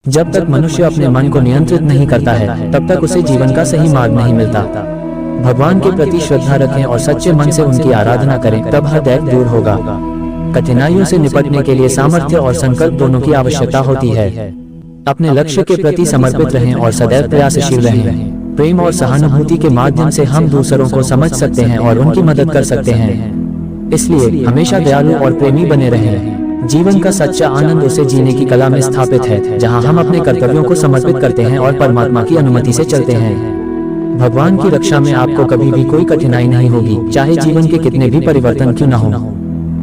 जब तक मनुष्य अपने मन को नियंत्रित नहीं करता है तब तक उसे जीवन का सही मार्ग नहीं मिलता। भगवान के प्रति श्रद्धा रखें और सच्चे मन से उनकी आराधना करें, तब हर दैव दूर होगा। कठिनाइयों से निपटने के लिए सामर्थ्य और संकल्प दोनों की आवश्यकता होती है। अपने लक्ष्य के प्रति समर्पित रहें और सदैव प्रयासशील रहें। प्रेम और सहानुभूति के माध्यम से हम दूसरों को समझ सकते हैं और उनकी मदद कर सकते हैं। इसलिए हमेशा दयालु और प्रेमी बने रहें। जीवन का सच्चा आनंद उसे जीने की कला में स्थापित है, जहां हम अपने कर्तव्यों को समर्पित करते हैं और परमात्मा की अनुमति से चलते हैं। भगवान की रक्षा में आपको कभी भी कोई कठिनाई नहीं होगी, चाहे जीवन के कितने भी परिवर्तन क्यों न हो।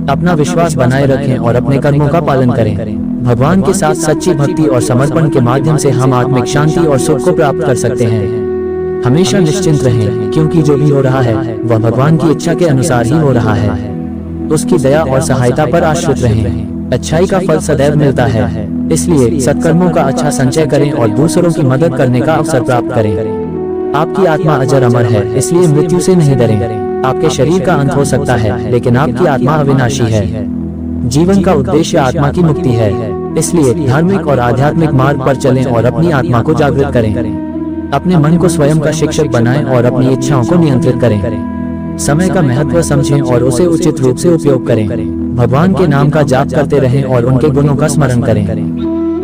अपना विश्वास बनाए रखें और अपने कर्मों का पालन करें। भगवान के साथ सच्ची भक्ति और समर्पण के माध्यम से हम आत्मिक शांति और सुख को प्राप्त कर सकते हैं। हमेशा निश्चिंत रहें, क्योंकि जो भी हो रहा है वह भगवान की इच्छा के अनुसार ही हो रहा है। उसकी दया और सहायता पर आश्रित रहें। अच्छाई का फल सदैव मिलता है, इसलिए सत्कर्मों का अच्छा संचय करें और दूसरों की मदद करने का अवसर प्राप्त करें। आपकी आत्मा अजर अमर है, इसलिए मृत्यु से नहीं डरें। आपके शरीर का अंत हो सकता है, लेकिन आपकी आत्मा अविनाशी है। जीवन का उद्देश्य आत्मा की मुक्ति है, इसलिए धार्मिक और आध्यात्मिक मार्ग पर चलें और अपनी आत्मा को जागृत करें। अपने मन को स्वयं का शिक्षक बनाएं और अपनी इच्छाओं को नियंत्रित करें। समय का महत्व समझें और उसे उचित रूप से उपयोग करें। भगवान के नाम का जाप करते रहें और उनके गुणों का स्मरण करें।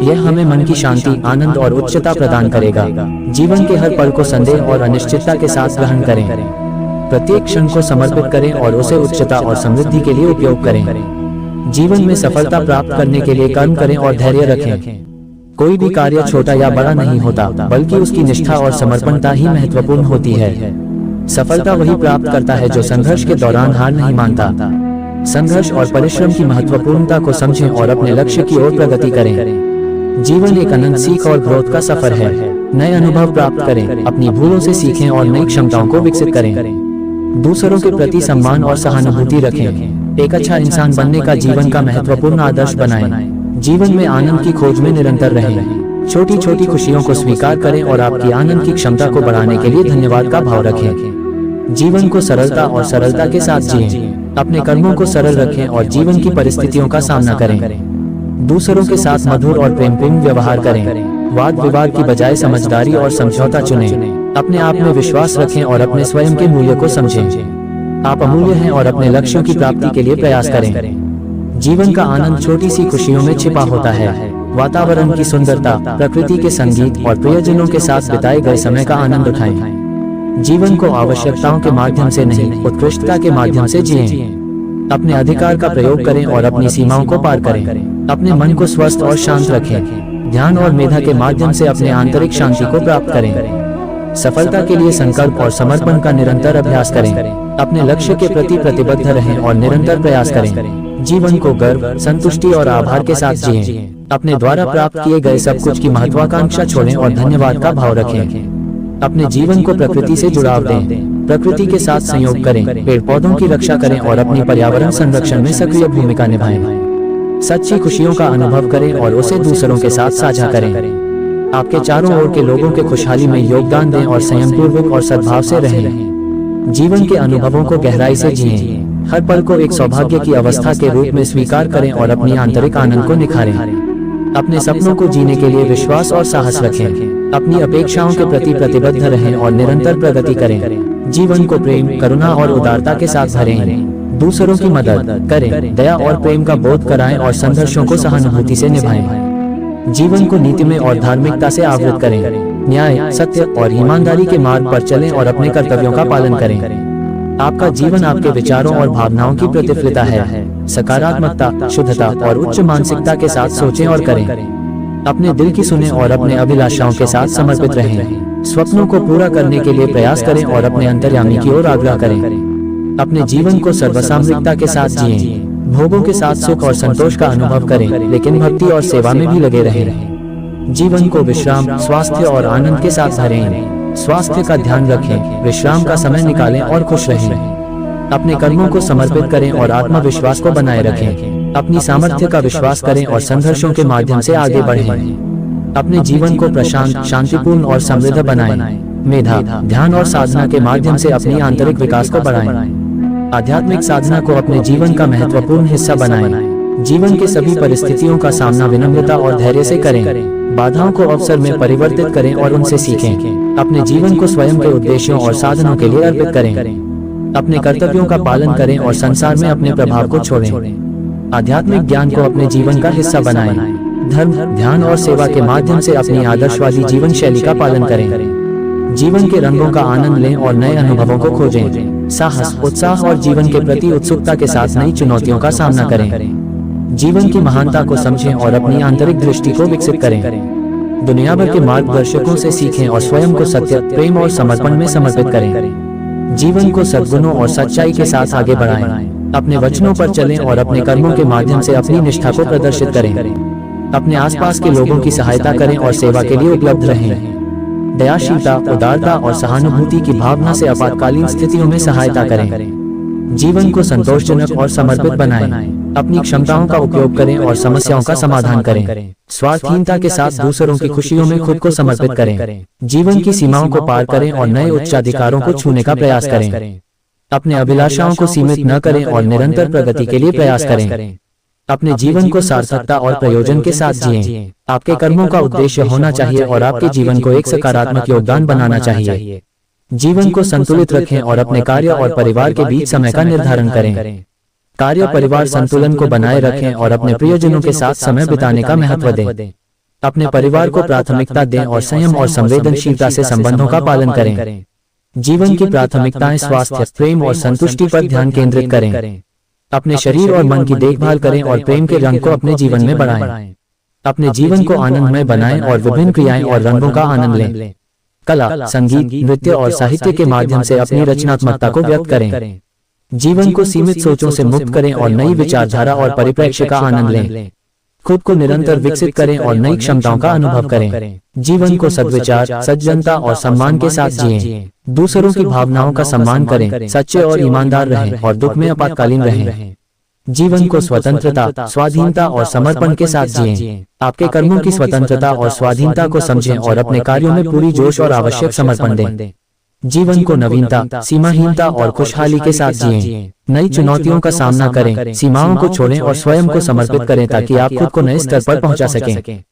यह हमें मन की शांति, आनंद और उच्चता प्रदान करेगा। जीवन के हर पल को संदेह और अनिश्चितता के साथ ग्रहण करें। प्रत्येक क्षण को समर्पित करें और उसे उच्चता और समृद्धि के लिए उपयोग करें। जीवन में सफलता प्राप्त करने के लिए कर्म करें और धैर्य रखें। कोई भी कार्य छोटा या बड़ा नहीं होता, बल्कि उसकी निष्ठा और समर्पणता ही महत्वपूर्ण होती है। सफलता वही प्राप्त करता है जो संघर्ष के दौरान हार नहीं मानता। संघर्ष और परिश्रम की महत्वपूर्णता को समझें और अपने लक्ष्य की ओर प्रगति करें। जीवन एक अनंत सीख और ग्रोथ का सफर है। नए अनुभव प्राप्त करें, अपनी भूलों से सीखें और नई क्षमताओं को विकसित करें। दूसरों के प्रति सम्मान और सहानुभूति रखें। एक अच्छा इंसान बनने का जीवन का महत्वपूर्ण आदर्श बनाएं। जीवन में आनंद की खोज में निरंतर रहें। छोटी छोटी खुशियों को स्वीकार करें और आपकी आनंद की क्षमता को बढ़ाने के लिए धन्यवाद का भाव रखें। जीवन को सरलता और सरलता के साथ जिएं। अपने कर्मों को सरल रखें और जीवन की परिस्थितियों का सामना करें। दूसरों के साथ मधुर और प्रेमपूर्ण व्यवहार करें। वाद विवाद की बजाय समझदारी और समझौता चुनें। अपने आप में विश्वास रखें और अपने स्वयं के मूल्य को समझें। आप अमूल्य हैं और अपने लक्ष्यों की प्राप्ति के लिए प्रयास करें। जीवन का आनंद छोटी सी खुशियों में छिपा होता है। वातावरण की सुंदरता, प्रकृति के संगीत और प्रियजनों के साथ बिताए गए समय का आनंद उठाएं। जीवन को आवश्यकताओं के माध्यम से नहीं, उत्कृष्टता के माध्यम से जिएं। अपने अधिकार का प्रयोग करें और अपनी सीमाओं को पार करें। अपने मन को स्वस्थ और शांत रखें। ध्यान और मेधा के माध्यम से अपने आंतरिक शांति को प्राप्त करें। सफलता के लिए संकल्प और समर्पण का निरंतर अभ्यास करें। अपने लक्ष्य के प्रति प्रतिबद्ध रहें और निरंतर प्रयास करें। जीवन को गर्व, संतुष्टि और आभार के साथ जिएं। अपने द्वारा प्राप्त किए गए सब कुछ की महत्वाकांक्षा छोड़ें और धन्यवाद का भाव रखें। अपने जीवन को प्रकृति से जुड़ाव दें। प्रकृति के साथ संयोग करें, पेड़ पौधों की रक्षा करें और अपनी पर्यावरण संरक्षण में सक्रिय भूमिका निभाएं। सच्ची खुशियों का अनुभव करें और उसे दूसरों के साथ साझा करें। आपके चारों ओर के लोगों के खुशहाली में योगदान दें और संयमपूर्वक और सद्भाव से रहें। जीवन के अनुभवों को गहराई से जिएं। हर पल को एक सौभाग्य की अवस्था के रूप में स्वीकार करें और अपनी आंतरिक आनंद को निखारें। अपने सपनों को जीने के लिए विश्वास और साहस रखें। अपनी अपेक्षाओं के प्रति प्रतिबद्ध रहें और निरंतर प्रगति करें। जीवन को प्रेम, करुणा और उदारता के साथ भरें। दूसरों की मदद करें, दया और प्रेम का बोध कराएं और संघर्षों को सहानुभूति से निभाएं। जीवन को नीतिमय और धार्मिकता से आवृत करें। न्याय, सत्य और ईमानदारी के मार्ग पर चलें और अपने कर्तव्यों का पालन करें। आपका जीवन आपके विचारों और भावनाओं की प्रतिफलिता है। सकारात्मकता, शुद्धता और उच्च मानसिकता के साथ सोचें और करें। अपने दिल की सुने और अपने अभिलाषाओं के साथ समर्पित रहें। स्वप्नों को पूरा करने के लिए प्रयास करें और अपने अंतर्यामी की ओर आग्रह करें। अपने जीवन को सर्वसामरिकता के साथ जिएं। भोगों के साथ सुख और संतोष का अनुभव करें, लेकिन भक्ति और सेवा में भी लगे रहें। जीवन को विश्राम, स्वास्थ्य और आनंद के साथ भरें। स्वास्थ्य का ध्यान रखें, विश्राम का समय निकालें और खुश रहें। अपने कर्मों को समर्पित करें और आत्मविश्वास को बनाए रखें। अपनी सामर्थ्य का विश्वास करें और संघर्षों के माध्यम से आगे बढ़ें। अपने जीवन को प्रशांत, शांतिपूर्ण और समृद्ध बनाएं। मेधा, ध्यान और साधना के माध्यम से अपनी आंतरिक विकास को बढ़ाएं। आध्यात्मिक साधना को अपने जीवन का महत्वपूर्ण हिस्सा बनाएं। जीवन के सभी परिस्थितियों का सामना विनम्रता और धैर्य से करें। बाधाओं को अवसर में परिवर्तित करें और उनसे सीखें। अपने जीवन को स्वयं के उद्देश्यों और साधनों के लिए अर्पित करें। अपने कर्तव्यों का पालन करें और संसार में अपने प्रभाव को छोड़ें। आध्यात्मिक ज्ञान को अपने जीवन का हिस्सा बनाएं। धर्म, ध्यान और सेवा के माध्यम से अपनी आदर्शवादी जीवन शैली का पालन करें। जीवन के रंगों का आनंद लें और नए अनुभवों को खोजें। साहस, उत्साह और जीवन के प्रति उत्सुकता के साथ नई चुनौतियों का सामना करें। जीवन की महानता को समझें और अपनी आंतरिक दृष्टि को विकसित करें। दुनिया भर के मार्गदर्शकों से सीखें और स्वयं को सत्य, प्रेम और समर्पण में समर्पित करें। जीवन को सद्गुणों और सच्चाई के साथ आगे बढ़ाएं। अपने वचनों पर चलें और अपने कर्मों के माध्यम से अपनी निष्ठा को प्रदर्शित करें। अपने आसपास के लोगों की सहायता करें और सेवा के लिए उपलब्ध रहें। दयाशीलता, उदारता और सहानुभूति की भावना से आपातकालीन स्थितियों में सहायता करें। जीवन को संतोषजनक और समर्पित बनाएं। अपनी क्षमताओं का उपयोग करें और समस्याओं का समाधान करें। स्वार्थहीनता के साथ दूसरों की खुशियों में खुद को समर्पित करें। जीवन की सीमाओं को पार करें और नए उच्चाधिकारों को छूने का प्रयास करें। अपने अभिलाषाओं को सीमित न करें और निरंतर प्रगति के लिए प्रयास करें। अपने जीवन को सार्थकता और प्रयोजन के साथ जिएं। आपके कर्मों का उद्देश्य होना चाहिए और आपके जीवन को एक सकारात्मक योगदान बनाना चाहिए। जीवन को संतुलित रखें और अपने कार्य और परिवार के बीच समय का निर्धारण करें। कार्य परिवार संतुलन को बनाए रखें और अपने प्रियजनों के साथ समय बिताने का महत्व दें। अपने परिवार को प्राथमिकता दें और संयम और संवेदनशीलता से संबंधों का पालन करें। जीवन की प्राथमिकताएं स्वास्थ्य, प्रेम और संतुष्टि पर ध्यान केंद्रित करें। अपने शरीर और मन की देखभाल करें और प्रेम के रंग को अपने जीवन में बढ़ाएं। अपने जीवन को आनंदमय बनाएं और विभिन्न क्रियाएं और रंगों का आनंद लें। कला, संगीत, नृत्य और साहित्य के माध्यम से अपनी रचनात्मकता को व्यक्त करें। जीवन को सीमित सोचों से मुक्त करें और नई विचारधारा और परिप्रेक्ष्य का आनंद लें। खुद को निरंतर विकसित करें और नई क्षमताओं का अनुभव करें। जीवन को सद्विचार, सज्जनता और सम्मान के साथ जिएं। दूसरों की भावनाओं का सम्मान करें, सच्चे और ईमानदार रहें और दुख में आपातकालीन रहें। जीवन को स्वतंत्रता, स्वाधीनता और समर्पण के साथ जिएं। आपके कर्मों की स्वतंत्रता और स्वाधीनता को समझें और अपने कार्यों में पूरी जोश और आवश्यक समर्पण दें। जीवन को नवीनता, सीमाहीनता और खुशहाली के साथ जिएं। नई चुनौतियों का सामना करें, सीमाओं को छोड़ें और स्वयं को समर्पित करें ताकि आप खुद को नए स्तर पर पहुंचा सकें।